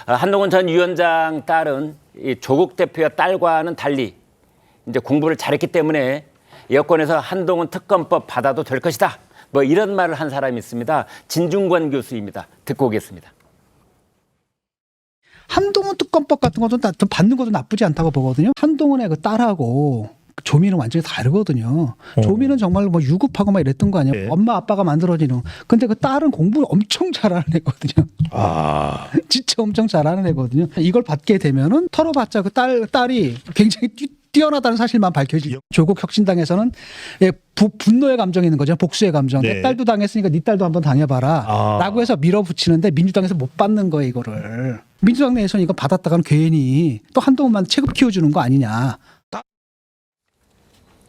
한동훈 전 위원장 딸은 이 조국 대표의 딸과는 달리 이제 공부를 잘했기 때문에 여권에서 한동훈 특검법 받아도 될 것이다. 뭐 이런 말을 한 사람이 있습니다. 진중권 교수입니다. 듣고 오겠습니다. 한동훈 특검법 같은 것도 받는 것도 나쁘지 않다고 보거든요. 한동훈의 그 딸하고 조미는 완전히 다르거든요. 조미는 정말 뭐 유급하고 막 이랬던 거 아니에요. 네. 엄마 아빠가 만들어지는. 근데 그 딸은 공부를 엄청 잘하는 애거든요. 아, 진짜 엄청 잘하는 애거든요. 이걸 받게 되면은 털어봤자 그 딸이 굉장히 뛰어나다는 사실만 밝혀지죠. 조국 혁신당에서는 분노의 감정이 있는 거죠. 복수의 감정. 네. 내 딸도 당했으니까 네 딸도 한번 당해봐라. 라고 해서 밀어붙이는데 민주당에서 못 받는 거예요, 이거를. 민주당 내에서는 이거 받았다가는 괜히 또 한동훈만 체급 키워주는 거 아니냐.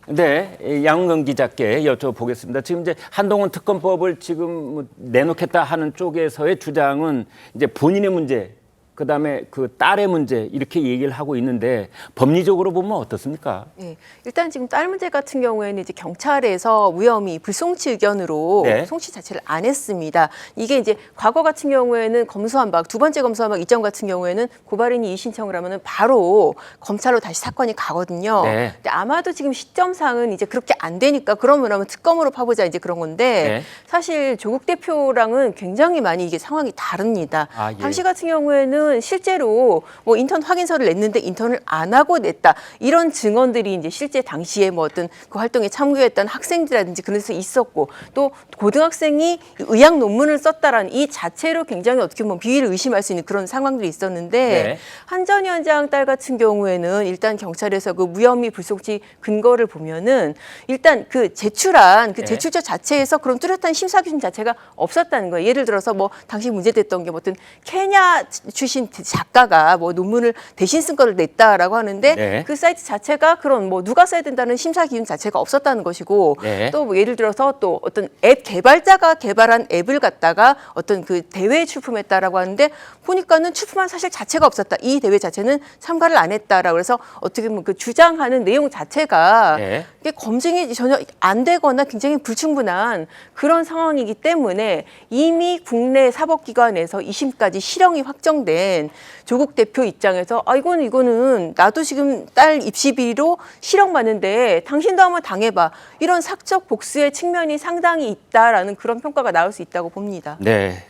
네, 양은경 기자께 여쭤보겠습니다. 지금 이제 한동훈 특검법을 지금 내놓겠다 하는 쪽에서의 주장은 이제 본인의 문제, 그다음에 그 딸의 문제 이렇게 얘기를 하고 있는데 법리적으로 보면 어떻습니까? 네, 일단 지금 딸 문제 같은 경우에는 이제 경찰에서 무혐의 불송치 의견으로 네. 송치 자체를 안 했습니다. 이게 이제 과거 같은 경우에는 검수완박, 두 번째 검수완박 이전 같은 경우에는 고발인이 이의신청을 하면은 바로 검찰로 다시 사건이 가거든요. 네. 근데 아마도 지금 시점상은 이제 그렇게 안 되니까 그러면 특검으로 파보자 이제 그런 건데 네. 사실 조국 대표랑은 굉장히 많이 이게 상황이 다릅니다. 아, 예. 당시 같은 경우에는 실제로 뭐 인턴 확인서를 냈는데 인턴을 안 하고 냈다 이런 증언들이 이제 실제 당시에 뭐 어떤 그 활동에 참여했던 학생들이라든지 그런 데서 있었고 또 고등학생이 의학 논문을 썼다라는 이 자체로 굉장히 어떻게 보면 비위를 의심할 수 있는 그런 상황들이 있었는데 네. 한 전 위원장 딸 같은 경우에는 일단 경찰에서 그 무혐의 불송치 근거를 보면은 일단 그 제출한 그 네. 제출처 자체에서 그런 뚜렷한 심사 기준 자체가 없었다는 거예요. 예를 들어서 뭐 당시 문제됐던 게 뭐 어떤 케냐 출신 작가가 뭐 논문을 대신 쓴 거를 냈다라고 하는데 네. 그 사이트 자체가 그런 뭐 누가 써야 된다는 심사 기준 자체가 없었다는 것이고 네. 또 뭐 예를 들어서 또 어떤 앱 개발자가 개발한 앱을 갖다가 어떤 그 대회에 출품했다라고 하는데 보니까는 출품한 사실 자체가 없었다. 이 대회 자체는 참가를 안 했다라고 해서 어떻게 보면 그 주장하는 내용 자체가 네. 이게 검증이 전혀 안 되거나 굉장히 불충분한 그런 상황이기 때문에 이미 국내 사법기관에서 2심까지 실형이 확정된 조국 대표 입장에서 이거는 나도 지금 딸 입시 비리로 실형 받는데 당신도 한번 당해봐. 이런 사적 복수의 측면이 상당히 있다라는 그런 평가가 나올 수 있다고 봅니다. 네.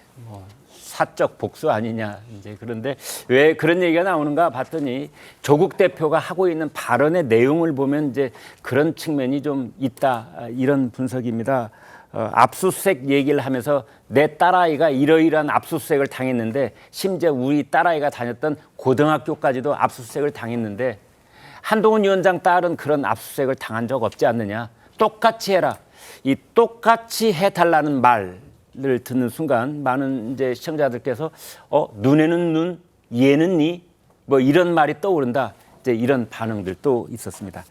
사적 복수 아니냐. 이제 그런데 왜 그런 얘기가 나오는가 봤더니 조국 대표가 하고 있는 발언의 내용을 보면 이제 그런 측면이 좀 있다. 이런 분석입니다. 압수수색 얘기를 하면서 내 딸아이가 이러이러한 압수수색을 당했는데 심지어 우리 딸아이가 다녔던 고등학교까지도 압수수색을 당했는데 한동훈 위원장 딸은 그런 압수수색을 당한 적 없지 않느냐. 똑같이 해라. 이 똑같이 해달라는 말을 듣는 순간 많은 이제 시청자들께서 눈에는 눈, 얘는 니 뭐 이런 말이 떠오른다. 이제 이런 반응들도 있었습니다.